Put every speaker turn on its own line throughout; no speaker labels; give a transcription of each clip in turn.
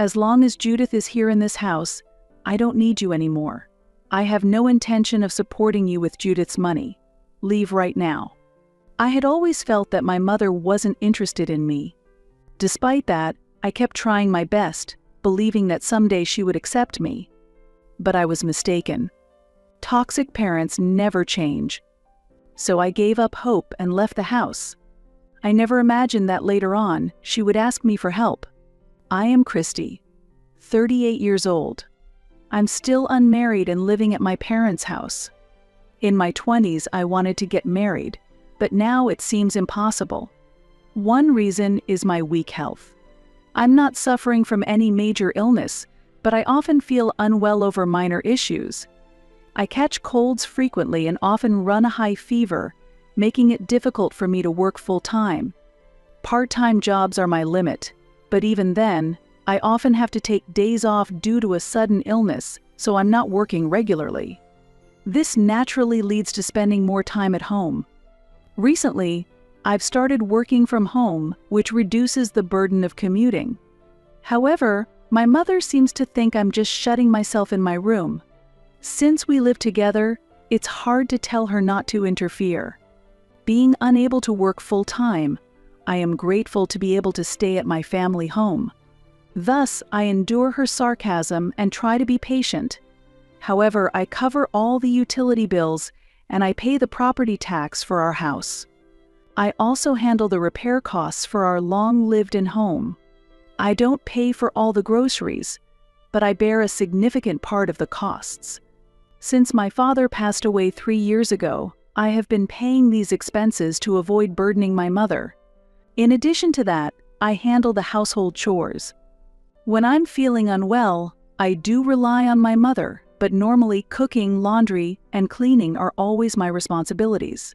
As long as Judith is here in this house, I don't need you anymore. I have no intention of supporting you with Judith's money. Leave right now." I had always felt that my mother wasn't interested in me. Despite that, I kept trying my best, believing that someday she would accept me. But I was mistaken. Toxic parents never change. So I gave up hope and left the house. I never imagined that later on, she would ask me for help. I am Christy, 38 years old. I'm still unmarried and living at my parents' house. In my 20s, I wanted to get married, but now it seems impossible. One reason is my weak health. I'm not suffering from any major illness, but I often feel unwell over minor issues. I catch colds frequently and often run a high fever, making it difficult for me to work full-time. Part-time jobs are my limit, but even then, I often have to take days off due to a sudden illness, so I'm not working regularly. This naturally leads to spending more time at home. Recently, I've started working from home, which reduces the burden of commuting. However, my mother seems to think I'm just shutting myself in my room. Since we live together, it's hard to tell her not to interfere. Being unable to work full-time, I am grateful to be able to stay at my family home. Thus, I endure her sarcasm and try to be patient. However, I cover all the utility bills and I pay the property tax for our house. I also handle the repair costs for our long-lived-in home. I don't pay for all the groceries, but I bear a significant part of the costs. Since my father passed away 3 years ago, I have been paying these expenses to avoid burdening my mother. In addition to that, I handle the household chores. When I'm feeling unwell, I do rely on my mother, but normally cooking, laundry, and cleaning are always my responsibilities.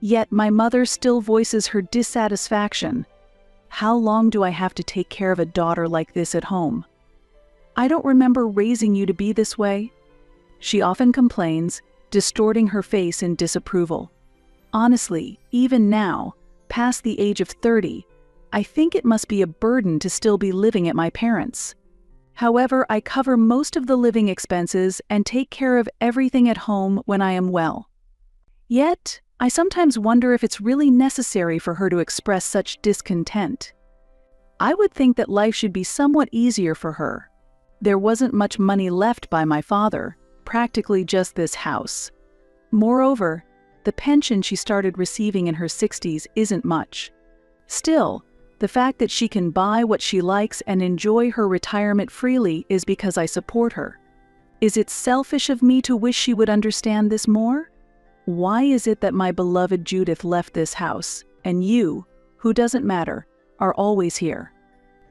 Yet my mother still voices her dissatisfaction. How long do I have to take care of a daughter like this at home? I don't remember raising you to be this way. She often complains, distorting her face in disapproval. Honestly, even now, past the age of 30, I think it must be a burden to still be living at my parents'. However, I cover most of the living expenses and take care of everything at home when I am well. Yet, I sometimes wonder if it's really necessary for her to express such discontent. I would think that life should be somewhat easier for her. There wasn't much money left by my father, practically just this house. Moreover, the pension she started receiving in her 60s isn't much. Still, the fact that she can buy what she likes and enjoy her retirement freely is because I support her. Is it selfish of me to wish she would understand this more? Why is it that my beloved Judith left this house, and you, who doesn't matter, are always here?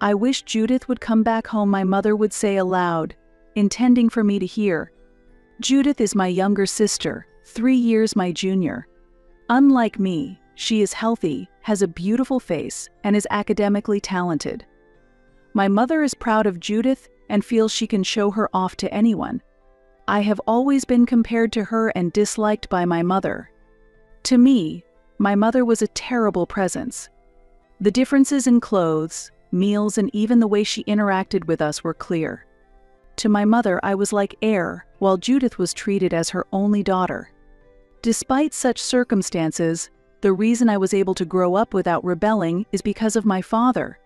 I wish Judith would come back home, my mother would say aloud, intending for me to hear. Judith is my younger sister, 3 years my junior. Unlike me, she is healthy, has a beautiful face, and is academically talented. My mother is proud of Judith and feels she can show her off to anyone. I have always been compared to her and disliked by my mother. To me, my mother was a terrible presence. The differences in clothes, meals, and even the way she interacted with us were clear. To my mother, I was like air, while Judith was treated as her only daughter. Despite such circumstances, the reason I was able to grow up without rebelling is because of my father.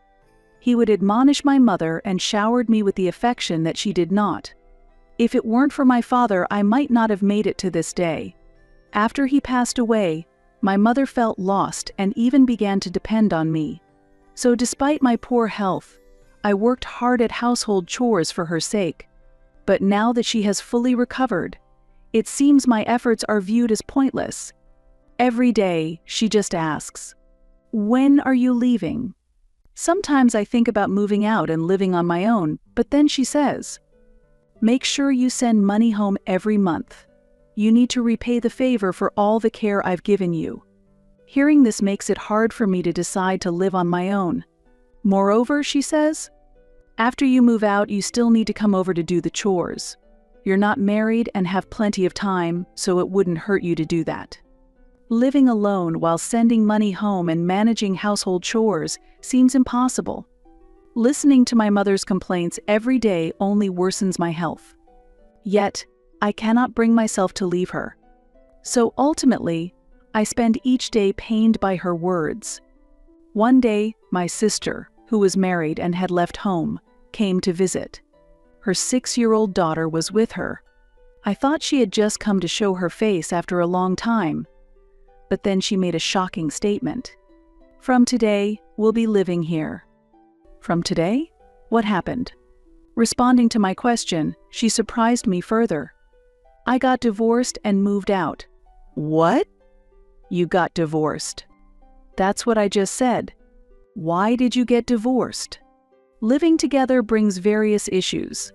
He would admonish my mother and showered me with the affection that she did not. If it weren't for my father, I might not have made it to this day. After he passed away, my mother felt lost and even began to depend on me. So despite my poor health, I worked hard at household chores for her sake. But now that she has fully recovered, it seems my efforts are viewed as pointless. Every day, she just asks, "When are you leaving?" Sometimes I think about moving out and living on my own, but then she says, "Make sure you send money home every month. You need to repay the favor for all the care I've given you." Hearing this makes it hard for me to decide to live on my own. Moreover, she says, "After you move out, you still need to come over to do the chores. You're not married and have plenty of time, so it wouldn't hurt you to do that." Living alone while sending money home and managing household chores seems impossible. Listening to my mother's complaints every day only worsens my health. Yet, I cannot bring myself to leave her. So ultimately, I spend each day pained by her words. One day, my sister, who was married and had left home, came to visit. Her 6-year-old daughter was with her. I thought she had just come to show her face after a long time. But then she made a shocking statement. "From today, we'll be living here." From today? What happened? Responding to my question, she surprised me further. "I got divorced and moved out." "What?" "You got divorced." "That's what I just said." "Why did you get divorced?" "Living together brings various issues.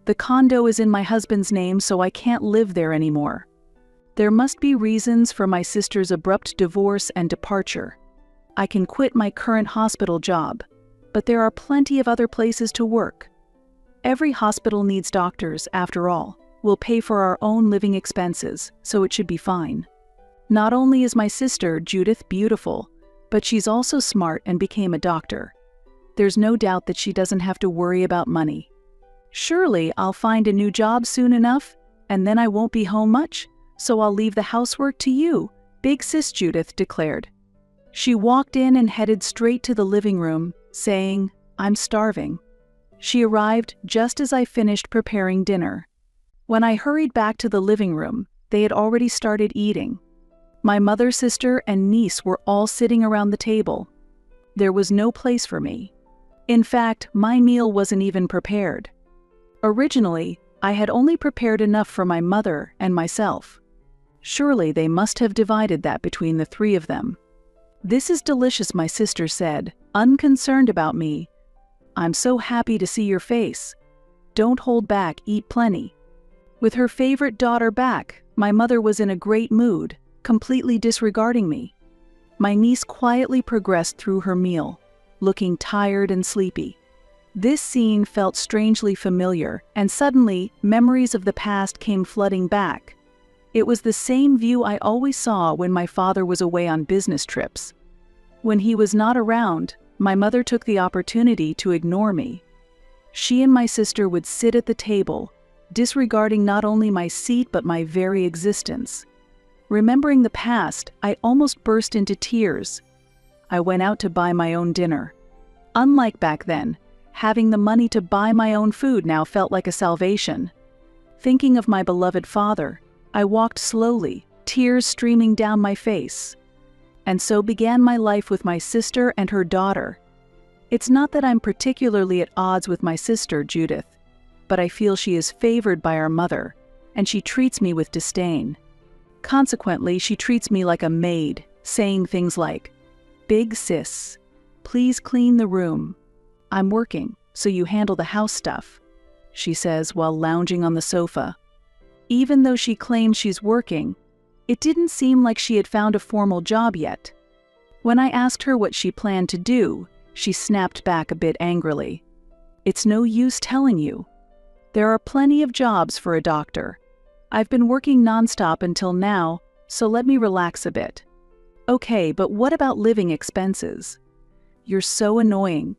The condo is in my husband's name, so I can't live there anymore. There must be reasons for my sister's abrupt divorce and departure. I can quit my current hospital job, but there are plenty of other places to work. Every hospital needs doctors, after all. We'll pay for our own living expenses, so it should be fine. Not only is my sister, Judith, beautiful, but she's also smart and became a doctor. There's no doubt that she doesn't have to worry about money. Surely I'll find a new job soon enough, and then I won't be home much, so I'll leave the housework to you," Big Sis Judith declared. She walked in and headed straight to the living room, saying, "I'm starving." She arrived just as I finished preparing dinner. When I hurried back to the living room, they had already started eating. My mother, sister, and niece were all sitting around the table. There was no place for me. In fact, my meal wasn't even prepared. Originally, I had only prepared enough for my mother and myself. Surely they must have divided that between the three of them. "This is delicious," my sister said, unconcerned about me. "I'm so happy to see your face. Don't hold back, eat plenty." With her favorite daughter back, my mother was in a great mood, completely disregarding me. My niece quietly progressed through her meal, looking tired and sleepy. This scene felt strangely familiar, and suddenly, memories of the past came flooding back. It was the same view I always saw when my father was away on business trips. When he was not around, my mother took the opportunity to ignore me. She and my sister would sit at the table, disregarding not only my seat but my very existence. Remembering the past, I almost burst into tears. I went out to buy my own dinner. Unlike back then, having the money to buy my own food now felt like a salvation. Thinking of my beloved father, I walked slowly, tears streaming down my face. And so began my life with my sister and her daughter. It's not that I'm particularly at odds with my sister, Judith, but I feel she is favored by our mother, and she treats me with disdain. Consequently, she treats me like a maid, saying things like, "Big sis, please clean the room. I'm working, so you handle the house stuff," she says while lounging on the sofa. Even though she claims she's working, it didn't seem like she had found a formal job yet. When I asked her what she planned to do, she snapped back a bit angrily. "It's no use telling you. There are plenty of jobs for a doctor. I've been working nonstop until now, so let me relax a bit." "Okay, but what about living expenses?" "You're so annoying.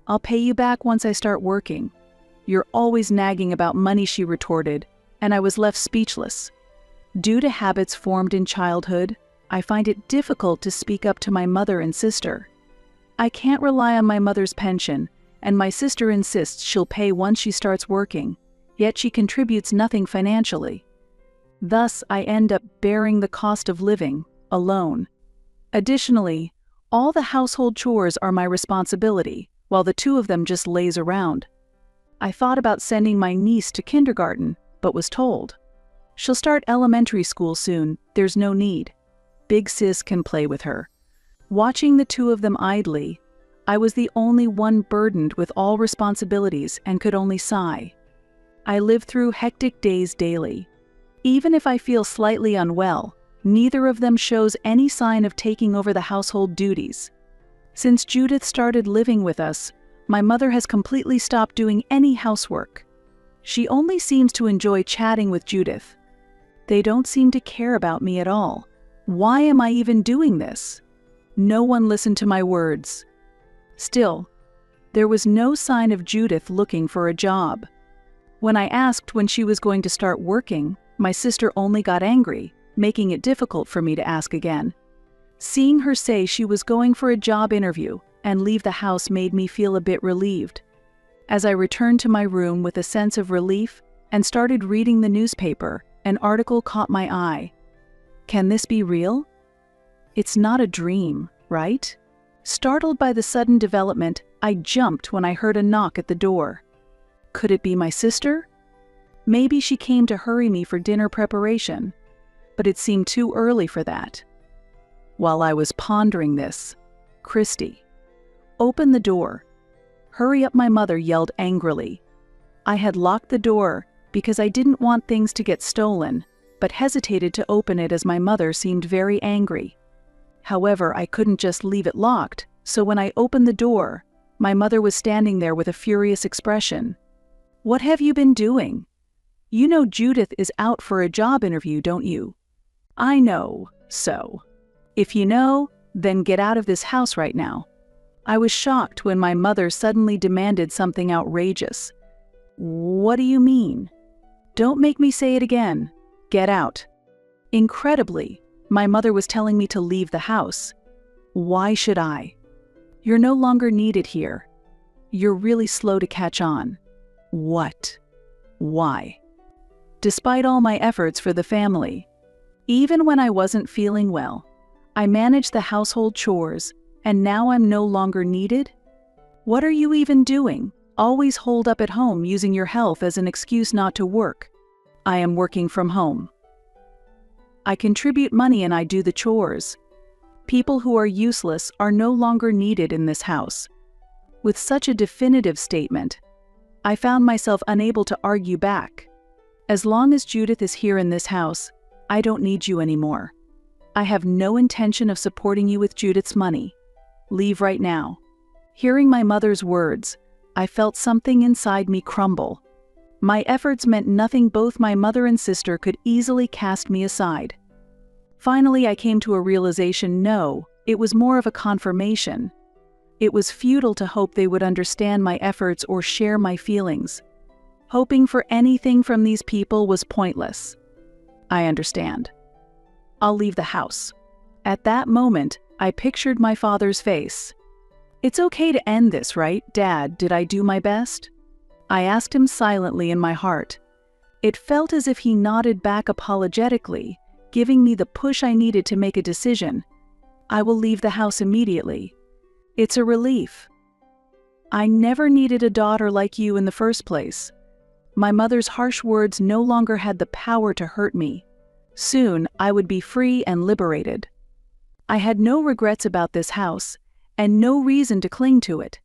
I'll pay you back once I start working. You're always nagging about money," she retorted, and I was left speechless. Due to habits formed in childhood, I find it difficult to speak up to my mother and sister. I can't rely on my mother's pension, and my sister insists she'll pay once she starts working, yet she contributes nothing financially. Thus, I end up bearing the cost of living, alone. Additionally, all the household chores are my responsibility, while the two of them just laze around. I thought about sending my niece to kindergarten, but was told, "She'll start elementary school soon, there's no need. Big sis can play with her." Watching the two of them idly, I was the only one burdened with all responsibilities and could only sigh. I live through hectic days daily. Even if I feel slightly unwell, neither of them shows any sign of taking over the household duties. Since Judith started living with us, my mother has completely stopped doing any housework. She only seems to enjoy chatting with Judith. They don't seem to care about me at all. Why am I even doing this? No one listened to my words. Still, There was no sign of Judith looking for a job. When I asked when she was going to start working, my sister only got angry, making it difficult for me to ask again. Seeing her say she was going for a job interview and leave the house made me feel a bit relieved. As I returned to my room with a sense of relief and started reading the newspaper, an article caught my eye. Can this be real? It's not a dream, right? Startled by the sudden development, I jumped when I heard a knock at the door. Could it be my sister? Maybe she came to hurry me for dinner preparation, but it seemed too early for that. While I was pondering this, Christy, open the door. Hurry up, my mother yelled angrily. I had locked the door because I didn't want things to get stolen, but hesitated to open it as my mother seemed very angry. However, I couldn't just leave it locked, so when I opened the door, my mother was standing there with a furious expression. What have you been doing? You know Judith is out for a job interview, don't you? I know, so. If you know, then get out of this house right now. I was shocked when my mother suddenly demanded something outrageous. What do you mean? Don't make me say it again. Get out. Incredibly, my mother was telling me to leave the house. Why should I? You're no longer needed here. You're really slow to catch on. What? Why? Despite all my efforts for the family, even when I wasn't feeling well, I managed the household chores, and now I'm no longer needed? What are you even doing? Always holed up at home using your health as an excuse not to work. I am working from home. I contribute money and I do the chores. People who are useless are no longer needed in this house. With such a definitive statement, I found myself unable to argue back. As long as Judith is here in this house, I don't need you anymore. I have no intention of supporting you with Judith's money. Leave right now. Hearing my mother's words, I felt something inside me crumble. My efforts meant nothing. Both my mother and sister could easily cast me aside. Finally, I came to a realization. No, it was more of a confirmation. It was futile to hope they would understand my efforts or share my feelings. Hoping for anything from these people was pointless. I understand. I'll leave the house. At that moment, I pictured my father's face. It's okay to end this, right, Dad? Did I do my best? I asked him silently in my heart. It felt as if he nodded back apologetically, giving me the push I needed to make a decision. I will leave the house immediately. It's a relief. I never needed a daughter like you in the first place. My mother's harsh words no longer had the power to hurt me. Soon, I would be free and liberated. I had no regrets about this house, and no reason to cling to it.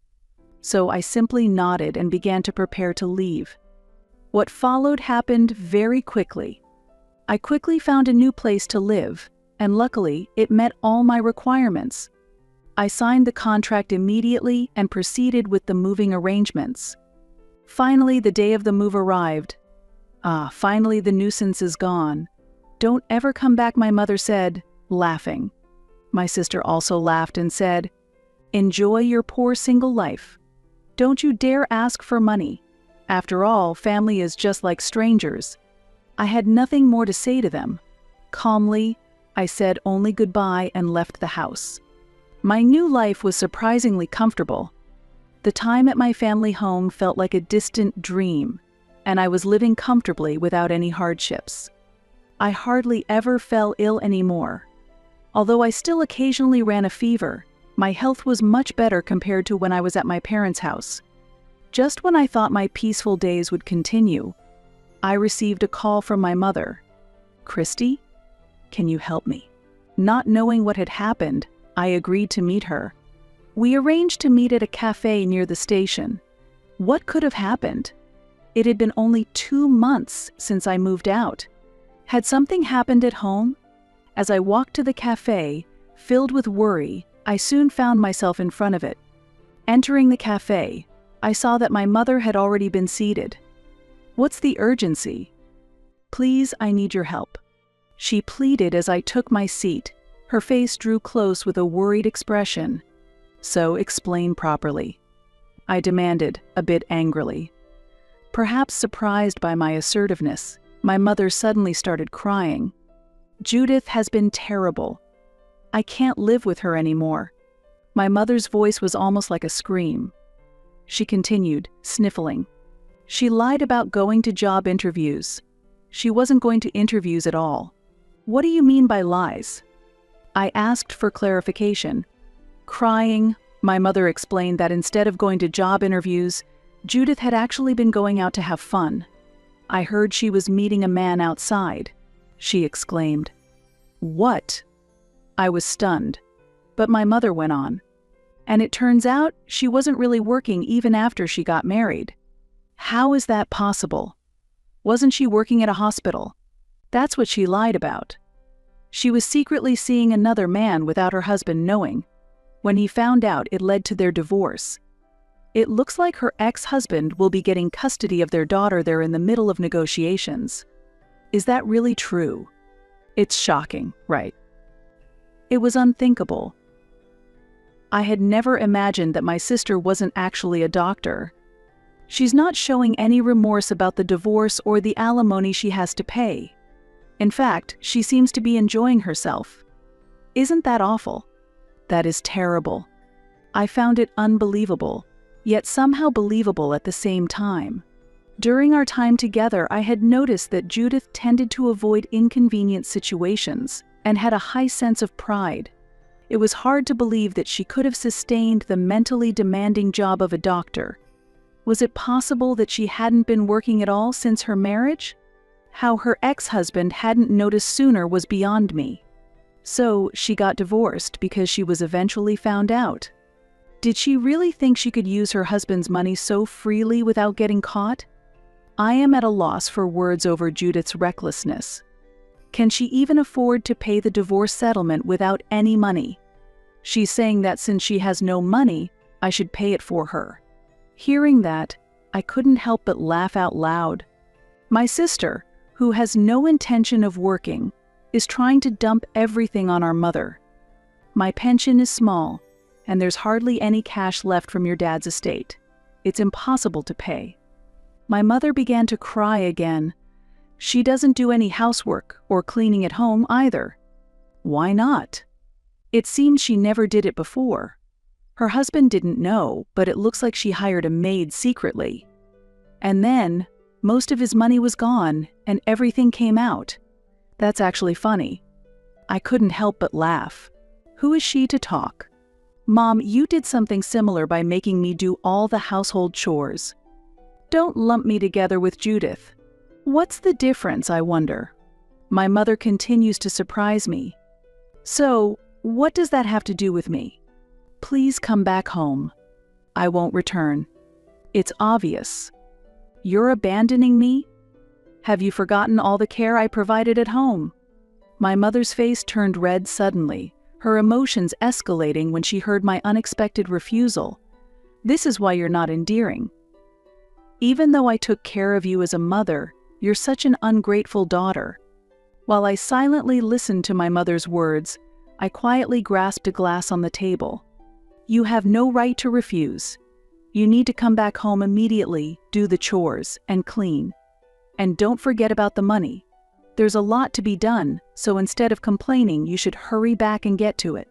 So I simply nodded and began to prepare to leave. What followed happened very quickly. I quickly found a new place to live, and luckily, it met all my requirements. I signed the contract immediately and proceeded with the moving arrangements. Finally, the day of the move arrived. Finally the nuisance is gone. Don't ever come back, my mother said, laughing. My sister also laughed and said, enjoy your poor single life. Don't you dare ask for money. After all, family is just like strangers. I had nothing more to say to them. Calmly, I said only goodbye and left the house. My new life was surprisingly comfortable. The time at my family home felt like a distant dream, and I was living comfortably without any hardships. I hardly ever fell ill anymore. Although I still occasionally ran a fever, my health was much better compared to when I was at my parents' house. Just when I thought my peaceful days would continue, I received a call from my mother. Christy, can you help me? Not knowing what had happened, I agreed to meet her. We arranged to meet at a cafe near the station. What could have happened? It had been only 2 months since I moved out. Had something happened at home? As I walked to the cafe, filled with worry, I soon found myself in front of it. Entering the cafe, I saw that my mother had already been seated. What's the urgency? Please, I need your help. She pleaded as I took my seat. Her face drew close with a worried expression. So explain properly. I demanded, a bit angrily. Perhaps surprised by my assertiveness, my mother suddenly started crying. Judith has been terrible. I can't live with her anymore. My mother's voice was almost like a scream. She continued, sniffling. She lied about going to job interviews. She wasn't going to interviews at all. What do you mean by lies? I asked for clarification. Crying, my mother explained that instead of going to job interviews, Judith had actually been going out to have fun. I heard she was meeting a man outside, she exclaimed. What? I was stunned, but my mother went on. And it turns out she wasn't really working even after she got married. How is that possible? Wasn't she working at a hospital? That's what she lied about. She was secretly seeing another man without her husband knowing. When he found out, it led to their divorce. It looks like her ex-husband will be getting custody of their daughter. They're in the middle of negotiations. Is that really true? It's shocking, right? It was unthinkable. I had never imagined that my sister wasn't actually a doctor. She's not showing any remorse about the divorce or the alimony she has to pay. In fact, she seems to be enjoying herself. Isn't that awful? That is terrible. I found it unbelievable, yet somehow believable at the same time. During our time together, I had noticed that Judith tended to avoid inconvenient situations and had a high sense of pride. It was hard to believe that she could have sustained the mentally demanding job of a doctor. Was it possible that she hadn't been working at all since her marriage? How her ex-husband hadn't noticed sooner was beyond me. So she got divorced because she was eventually found out. Did she really think she could use her husband's money so freely without getting caught? I am at a loss for words over Judith's recklessness. Can she even afford to pay the divorce settlement without any money? She's saying that since she has no money, I should pay it for her. Hearing that, I couldn't help but laugh out loud. My sister, who has no intention of working, is trying to dump everything on our mother. My pension is small, and there's hardly any cash left from your dad's estate. It's impossible to pay. My mother began to cry again. She doesn't do any housework or cleaning at home either. Why not? It seems she never did it before. Her husband didn't know, but it looks like she hired a maid secretly. And then, most of his money was gone, and everything came out. That's actually funny. I couldn't help but laugh. Who is she to talk? Mom, you did something similar by making me do all the household chores. Don't lump me together with Judith. What's the difference, I wonder? My mother continues to surprise me. So, what does that have to do with me? Please come back home. I won't return. It's obvious. You're abandoning me? Have you forgotten all the care I provided at home? My mother's face turned red suddenly, her emotions escalating when she heard my unexpected refusal. This is why you're not endearing. Even though I took care of you as a mother, you're such an ungrateful daughter. While I silently listened to my mother's words, I quietly grasped a glass on the table. You have no right to refuse. You need to come back home immediately, do the chores, and clean. And don't forget about the money. There's a lot to be done, so instead of complaining, you should hurry back and get to it.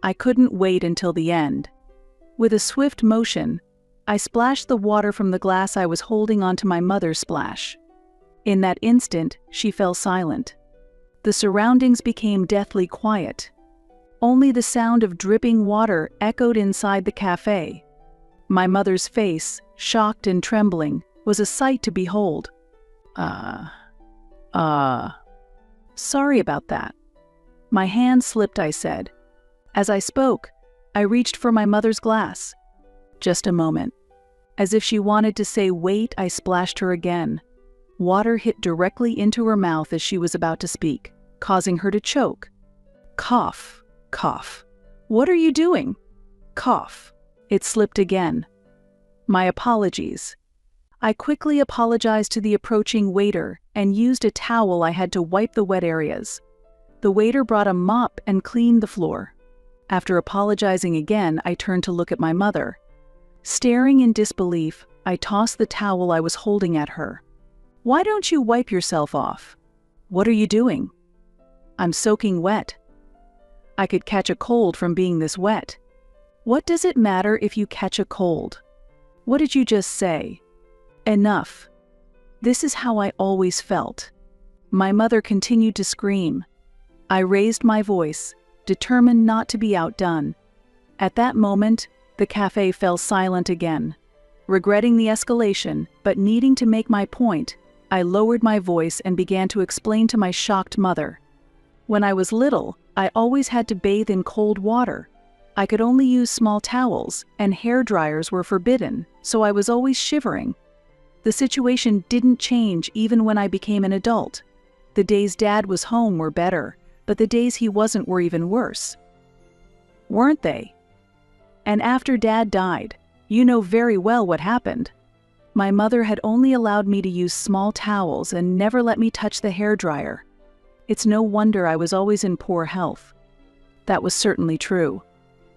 I couldn't wait until the end. With a swift motion, I splashed the water from the glass I was holding onto my mother's splash. In that instant, she fell silent. The surroundings became deathly quiet. Only the sound of dripping water echoed inside the cafe. My mother's face, shocked and trembling, was a sight to behold. Sorry about that. My hand slipped, I said. As I spoke, I reached for my mother's glass. Just a moment. As if she wanted to say wait, I splashed her again. Water hit directly into her mouth as she was about to speak, causing her to choke. Cough, cough. What are you doing? Cough. It slipped again. My apologies. I quickly apologized to the approaching waiter and used a towel I had to wipe the wet areas. The waiter brought a mop and cleaned the floor. After apologizing again, I turned to look at my mother. Staring in disbelief, I tossed the towel I was holding at her. "Why don't you wipe yourself off? What are you doing?" "I'm soaking wet." I could catch a cold from being this wet. What does it matter if you catch a cold? What did you just say? Enough. This is how I always felt. My mother continued to scream. I raised my voice, determined not to be outdone. At that moment, the cafe fell silent again. Regretting the escalation, but needing to make my point, I lowered my voice and began to explain to my shocked mother. When I was little, I always had to bathe in cold water. I could only use small towels, and hair dryers were forbidden, so I was always shivering. The situation didn't change even when I became an adult. The days Dad was home were better, but the days he wasn't were even worse. Weren't they? And after Dad died, you know very well what happened. My mother had only allowed me to use small towels and never let me touch the hairdryer. It's no wonder I was always in poor health. That was certainly true.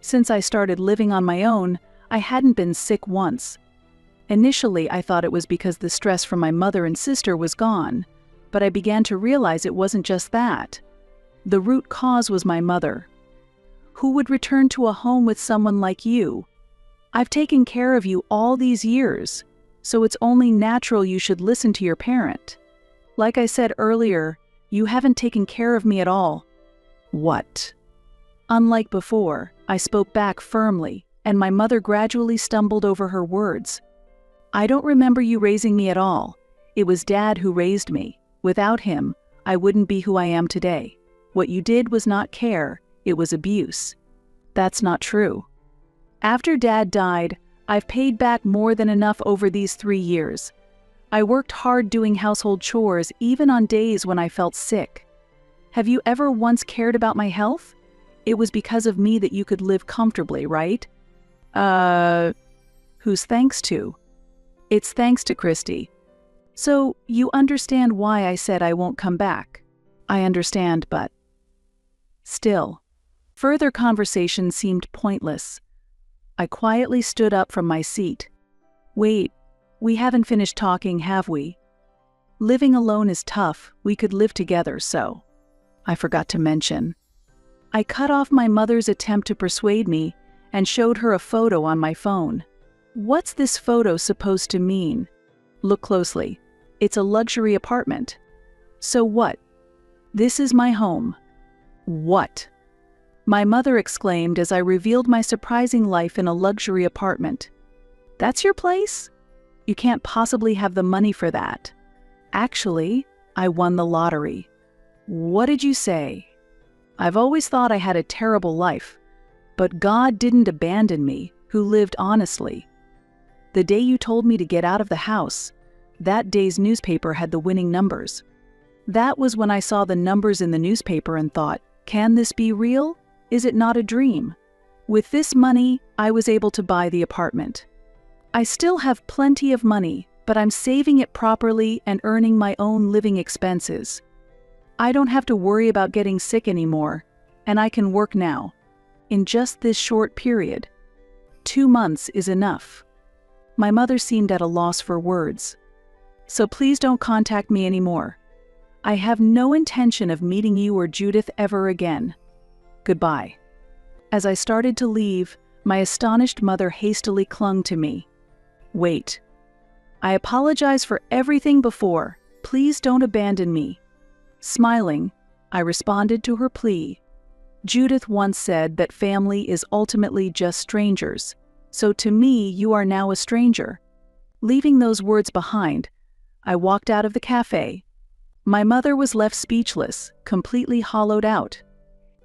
Since I started living on my own, I hadn't been sick once. Initially, I thought it was because the stress from my mother and sister was gone, but I began to realize it wasn't just that. The root cause was my mother. Who would return to a home with someone like you? I've taken care of you all these years, so it's only natural you should listen to your parent. Like I said earlier, you haven't taken care of me at all. What? Unlike before, I spoke back firmly, and my mother gradually stumbled over her words. I don't remember you raising me at all. It was Dad who raised me. Without him, I wouldn't be who I am today. What you did was not care, it was abuse. That's not true. After Dad died, I've paid back more than enough over these 3 years. I worked hard doing household chores even on days when I felt sick. Have you ever once cared about my health? It was because of me that you could live comfortably, right? Who's thanks to? It's thanks to Christy. So, you understand why I said I won't come back. I understand, but... Still, further conversation seemed pointless. I quietly stood up from my seat. Wait, we haven't finished talking, have we? Living alone is tough, we could live together, so... I forgot to mention. I cut off my mother's attempt to persuade me and showed her a photo on my phone. What's this photo supposed to mean? Look closely. It's a luxury apartment. So what? This is my home. What? My mother exclaimed as I revealed my surprising life in a luxury apartment. That's your place? You can't possibly have the money for that. Actually, I won the lottery. What did you say? I've always thought I had a terrible life, but God didn't abandon me, who lived honestly. The day you told me to get out of the house, that day's newspaper had the winning numbers. That was when I saw the numbers in the newspaper and thought, can this be real? Is it not a dream? With this money, I was able to buy the apartment. I still have plenty of money, but I'm saving it properly and earning my own living expenses. I don't have to worry about getting sick anymore, and I can work now. In just this short period. 2 months is enough. My mother seemed at a loss for words. So please don't contact me anymore. I have no intention of meeting you or Judith ever again. Goodbye. As I started to leave, my astonished mother hastily clung to me. Wait. I apologize for everything before. Please don't abandon me. Smiling, I responded to her plea. Judith once said that family is ultimately just strangers, so to me you are now a stranger. Leaving those words behind, I walked out of the cafe. My mother was left speechless, completely hollowed out.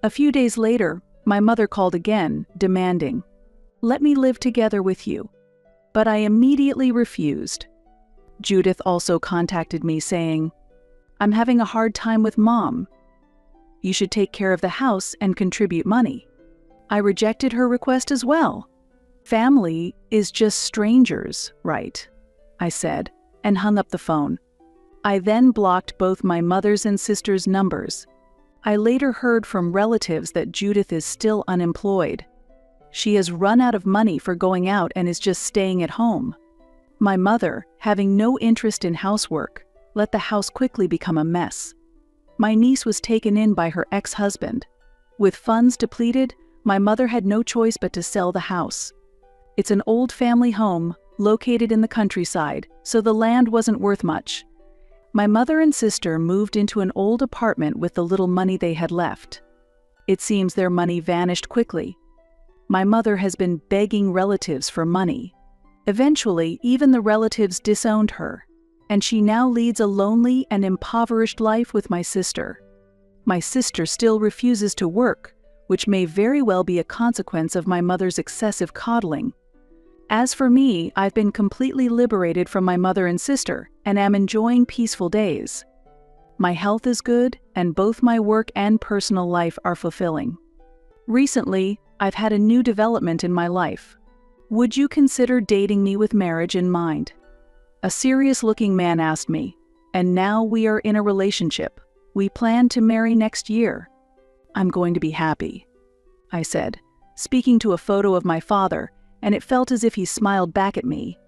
A few days later, my mother called again, demanding, "Let me live together with you." But I immediately refused. Judith also contacted me saying, "I'm having a hard time with Mom. You should take care of the house and contribute money." I rejected her request as well. Family is just strangers, right? I said, and hung up the phone. I then blocked both my mother's and sister's numbers. I later heard from relatives that Judith is still unemployed. She has run out of money for going out and is just staying at home. My mother, having no interest in housework, let the house quickly become a mess. My niece was taken in by her ex-husband. With funds depleted, my mother had no choice but to sell the house. It's an old family home, located in the countryside, so the land wasn't worth much. My mother and sister moved into an old apartment with the little money they had left. It seems their money vanished quickly. My mother has been begging relatives for money. Eventually, even the relatives disowned her, and she now leads a lonely and impoverished life with my sister. My sister still refuses to work, which may very well be a consequence of my mother's excessive coddling. As for me, I've been completely liberated from my mother and sister and am enjoying peaceful days. My health is good, and both my work and personal life are fulfilling. Recently, I've had a new development in my life. Would you consider dating me with marriage in mind? A serious-looking man asked me, and now we are in a relationship. We plan to marry next year. I'm going to be happy, I said, speaking to a photo of my father, and it felt as if he smiled back at me,